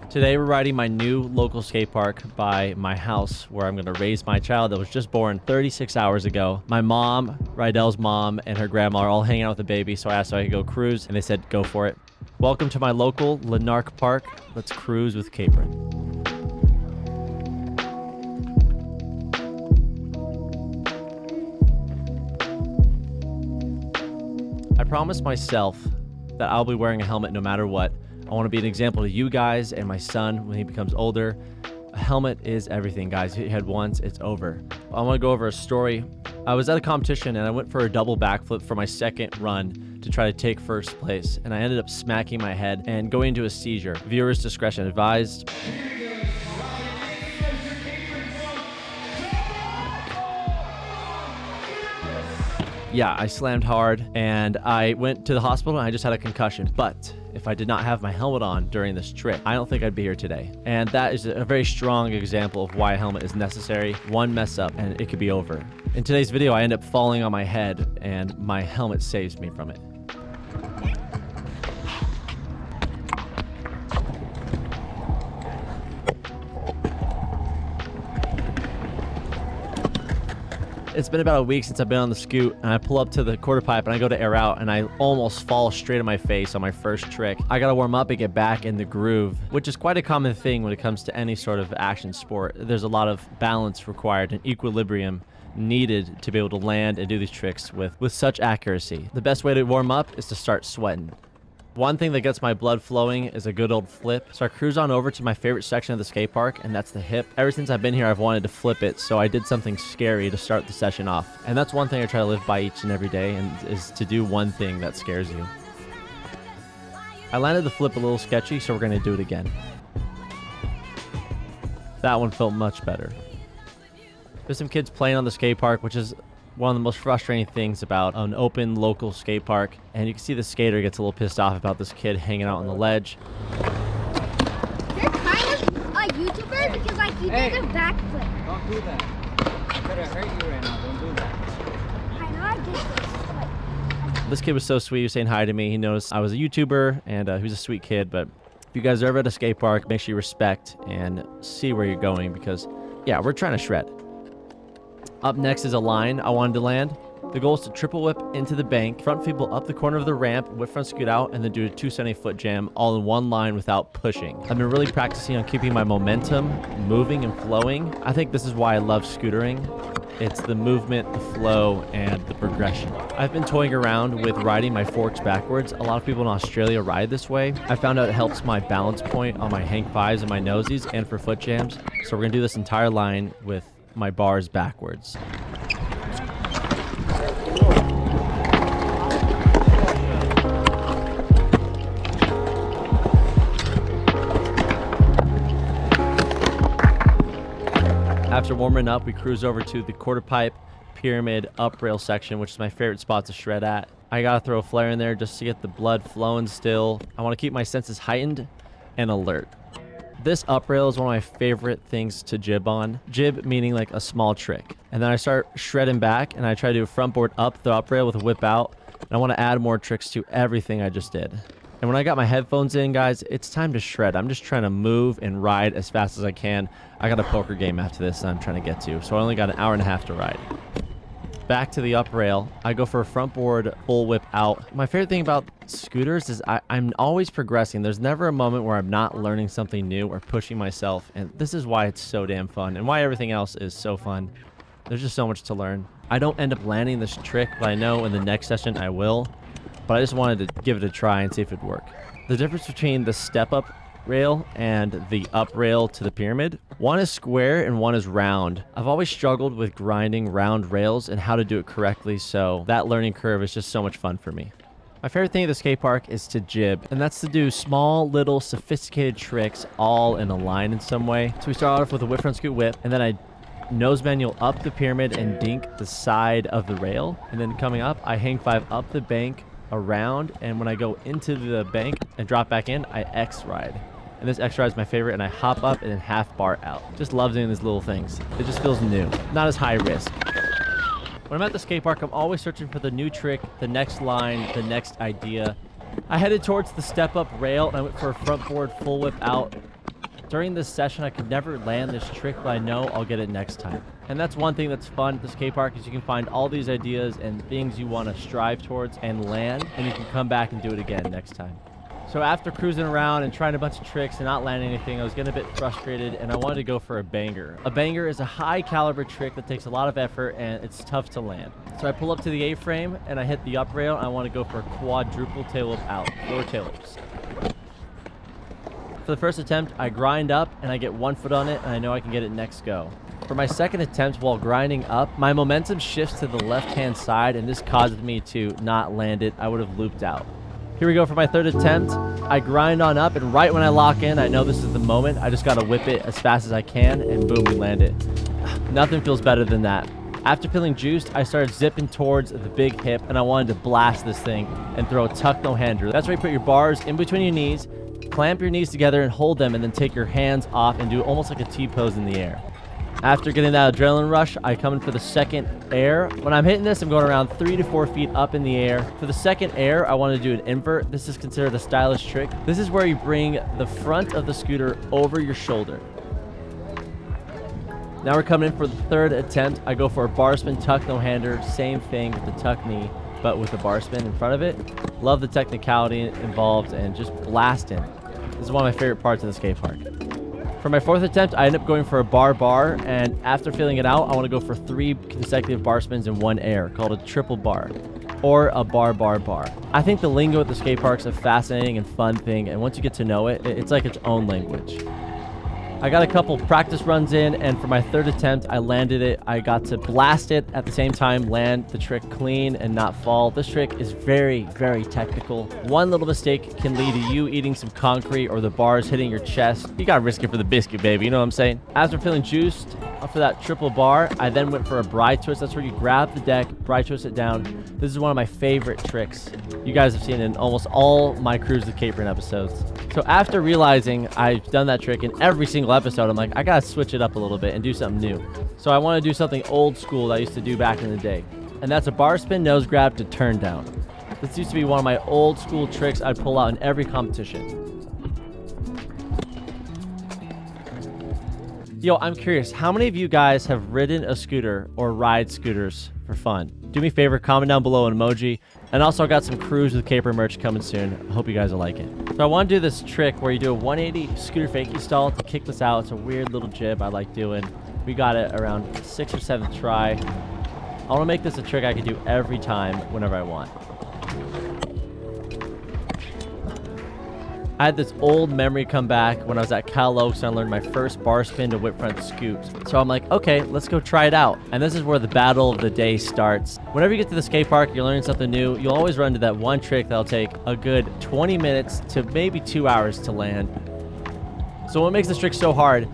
Today we're riding my new local skate park by my house where I'm going to raise my child that was just born 36 hours ago. My mom, Rydel's mom, and her grandma are all hanging out with the baby, so I asked if I could go cruise, and they said go for it. Welcome to my local Lanark Park. Let's cruise with Capron. I promised myself that I'll be wearing a helmet no matter what. I want to be an example to you guys and my son when he becomes older. A helmet is everything, guys. Hit your head once, it's over. I want to go over a story. I was at a competition and I went for a double backflip for my second run to try to take first place, and I ended up smacking my head and going into a seizure. Viewers' discretion advised. Yeah, I slammed hard and I went to the hospital and I just had a concussion. But if I did not have my helmet on during this trick, I don't think I'd be here today. And that is a very strong example of why a helmet is necessary. One mess up and it could be over. In today's video, I end up falling on my head and my helmet saves me from it. It's been about a week since I've been on the scoot, and I pull up to the quarter pipe and I go to air out and I almost fall straight on my face on my first trick. I gotta warm up and get back in the groove, which is quite a common thing when it comes to any sort of action sport. There's a lot of balance required and equilibrium needed to be able to land and do these tricks with such accuracy. The best way to warm up is to start sweating. One thing that gets my blood flowing is a good old flip. So I cruise on over to my favorite section of the skate park, and that's the hip. Ever since I've been here, I've wanted to flip it, so I did something scary to start the session off. And that's one thing I try to live by each and every day, and is to do one thing that scares you. I landed the flip a little sketchy, so we're gonna do it again. That one felt much better. There's some kids playing on the skate park, which is one of the most frustrating things about an open local skate park. And you can see the skater gets a little pissed off about this kid hanging out on the ledge. You're kind of a YouTuber because like you did a backflip. Don't do that. I'm gonna hurt you right now. Don't do that. I know I did this. This kid was so sweet. He was saying hi to me. He noticed I was a YouTuber, and he was a sweet kid. But if you guys are ever at a skate park, make sure you respect and see where you're going, because yeah, we're trying to shred. Up next is a line I wanted to land. The goal is to triple whip into the bank, front feeble up the corner of the ramp, whip front scoot out, and then do a 270-foot jam all in one line without pushing. I've been really practicing on keeping my momentum moving and flowing. I think this is why I love scootering. It's the movement, the flow, and the progression. I've been toying around with riding my forks backwards. A lot of people in Australia ride this way. I found out it helps my balance point on my hang fives and my nosies and for foot jams. So we're gonna do this entire line with my bars backwards. After warming up, we cruise over to the quarter pipe pyramid uprail section, which is my favorite spot to shred at. I gotta throw a flare in there just to get the blood flowing still. I want to keep my senses heightened and alert. This uprail is one of my favorite things to jib on. Jib meaning like a small trick. And then I start shredding back and I try to do a front board up the uprail with a whip out. And I want to add more tricks to everything I just did. And when I got my headphones in, guys, it's time to shred. I'm just trying to move and ride as fast as I can. I got a poker game after this that I'm trying to get to, so I only got an hour and a half to ride. Back to the up rail, I go for a front board full whip out. My favorite thing about scooters is I'm always progressing. There's never a moment where I'm not learning something new or pushing myself, and this is why it's so damn fun and why everything else is so fun. There's just so much to learn. I don't end up landing this trick, but I know in the next session I will. But I just wanted to give it a try and see if it'd work. The difference between the step-up rail and the up rail to the pyramid, one is square and one is round. I've always struggled with grinding round rails and how to do it correctly, so that learning curve is just so much fun for me. My favorite thing at the skate park is to jib, and that's to do small, little, sophisticated tricks all in a line in some way. So we start off with a whip front scoot whip, and then I nose manual up the pyramid and dink the side of the rail, and then coming up, I hang five up the bank, around, and when I go into the bank and drop back in, I X ride. And this X ride is my favorite, and I hop up and then half bar out. Just love doing these little things. It just feels new, not as high risk. When I'm at the skate park, I'm always searching for the new trick, the next line, the next idea. I headed towards the step up rail and I went for a front board full whip out. During this session, I could never land this trick, but I know I'll get it next time. And that's one thing that's fun at the skate park is you can find all these ideas and things you want to strive towards and land, and you can come back and do it again next time. So after cruising around and trying a bunch of tricks and not landing anything, I was getting a bit frustrated and I wanted to go for a banger. A banger is a high caliber trick that takes a lot of effort and it's tough to land. So I pull up to the A-frame and I hit the up rail and I want to go for a quadruple tail whip out, floor tailors. For the first attempt, I grind up and I get 1 foot on it and I know I can get it next go. For my second attempt while grinding up, my momentum shifts to the left-hand side and this caused me to not land it. I would have looped out. Here we go for my third attempt. I grind on up and right when I lock in, I know this is the moment. I just gotta whip it as fast as I can and boom, we land it. Nothing feels better than that. After feeling juiced, I started zipping towards the big hip and I wanted to blast this thing and throw a tuck no-hander. That's where you put your bars in between your knees, clamp your knees together and hold them and then take your hands off and do almost like a T-pose in the air. After getting that adrenaline rush, I come in for the second air. When I'm hitting this, I'm going around 3 to 4 feet up in the air. For the second air, I want to do an invert. This is considered a stylish trick. This is where you bring the front of the scooter over your shoulder. Now we're coming in for the third attempt. I go for a bar spin tuck no-hander. Same thing with the tuck knee, but with the bar spin in front of it. Love the technicality involved and just blasting. This is one of my favorite parts of the skate park. For my fourth attempt, I end up going for a bar, and after feeling it out, I want to go for 3 consecutive bar spins in 1 air, called a triple bar, or a bar. I think the lingo at the skate park is a fascinating and fun thing, and once you get to know it, it's like its own language. I got a couple practice runs in, and for my third attempt, I landed it. I got to blast it at the same time, land the trick clean and not fall. This trick is very, very technical. One little mistake can lead to you eating some concrete or the bars hitting your chest. You gotta risk it for the biscuit, baby, you know what I'm saying? After feeling juiced for that triple bar, I then went for a bride twist. That's where you grab the deck, bride twist it down. This is one of my favorite tricks. You guys have seen it in almost all my Cruise the Capron episodes. So after realizing I've done that trick in every single episode, I'm like, I gotta switch it up a little bit and do something new. So I want to do something old school that I used to do back in the day. And that's a bar spin nose grab to turn down. This used to be one of my old school tricks I'd pull out in every competition. Yo, I'm curious, how many of you guys have ridden a scooter or ride scooters for fun? Do me a favor, comment down below an emoji. And also I got some Cruise with Capron merch coming soon. I hope you guys will like it. So I want to do this trick where you do a 180 scooter fakie stall to kick this out. It's a weird little jib I like doing. We got it around 6th or 7th try. I want to make this a trick I can do every time whenever I want. I had this old memory come back when I was at Cal Oaks and I learned my first bar spin to whip front scoot. So I'm like, okay, let's go try it out. And this is where the battle of the day starts. Whenever you get to the skate park, you're learning something new. You'll always run into that one trick that'll take a good 20 minutes to maybe 2 hours to land. So what makes this trick so hard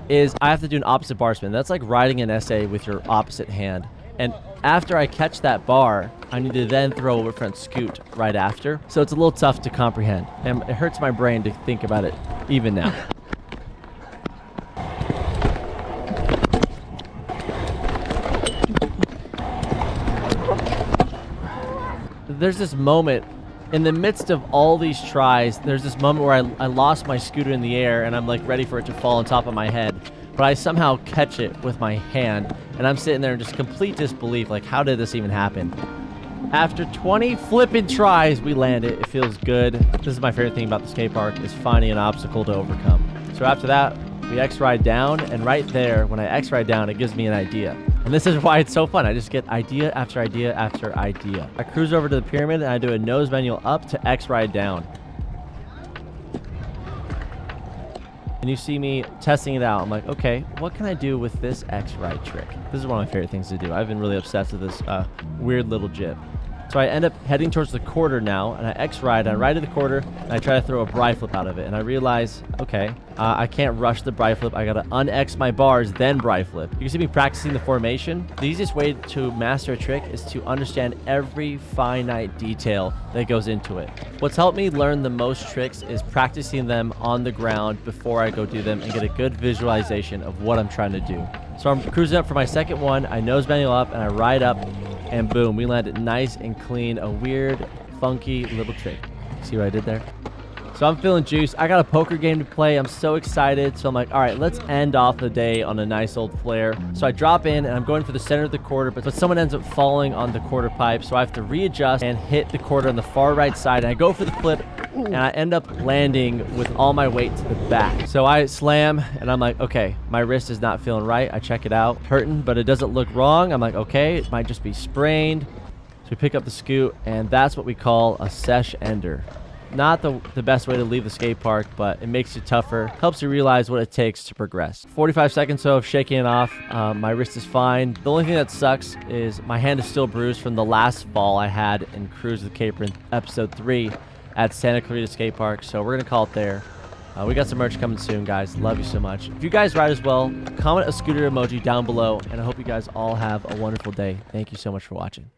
is I have to do an opposite bar spin. That's like riding an essay with your opposite hand. And after I catch that bar, I need to then throw a whip front scoot right after. So it's a little tough to comprehend. And it hurts my brain to think about it even now. There's this moment in the midst of all these tries, there's this moment where I lost my scooter in the air and I'm like ready for it to fall on top of my head. But I somehow catch it with my hand and I'm sitting there in just complete disbelief, like how did this even happen? After 20 flipping tries, we land it. It feels good. This is my favorite thing about the skate park, is finding an obstacle to overcome. So after that, we X-ride down, and right there, when I X-ride down, it gives me an idea. And this is why it's so fun. I just get idea after idea after idea. I cruise over to the pyramid, and I do a nose manual up to X-ride down. And you see me testing it out. I'm like, okay, what can I do with this X-ride trick? This is one of my favorite things to do. I've been really obsessed with this weird little jib. So I end up heading towards the quarter now, and I X-ride, and I ride to the quarter, and I try to throw a bride flip out of it. And I realize, okay, I can't rush the bride flip. I gotta un-X my bars, then bride flip. You can see me practicing the formation. The easiest way to master a trick is to understand every finite detail that goes into it. What's helped me learn the most tricks is practicing them on the ground before I go do them and get a good visualization of what I'm trying to do. So I'm cruising up for my second one. I nose manual up, and I ride up, and boom, we landed nice and clean. A weird, funky little trick. See what I did there? So I'm feeling juiced. I got a poker game to play. I'm so excited. So I'm like, all right, let's end off the day on a nice old flare. So I drop in and I'm going for the center of the quarter, but someone ends up falling on the quarter pipe. So I have to readjust and hit the quarter on the far right side. And I go for the flip and I end up landing with all my weight to the back. So I slam and I'm like, okay, my wrist is not feeling right. I check it out, hurting, but it doesn't look wrong. I'm like, okay, it might just be sprained. So we pick up the scoot and that's what we call a sesh ender. Not the best way to leave the skate park, but it makes you tougher, helps you realize what it takes to progress. 45 seconds of shaking it off. My wrist is fine. The only thing that sucks is my hand is still bruised from the last fall I had in Cruise with Capron episode 3 at Santa Clarita Skate Park. So we're gonna call it there. We got some merch coming soon, guys. Love you so much. If you guys ride as well, comment a scooter emoji down below, and I hope you guys all have a wonderful day. Thank you so much for watching.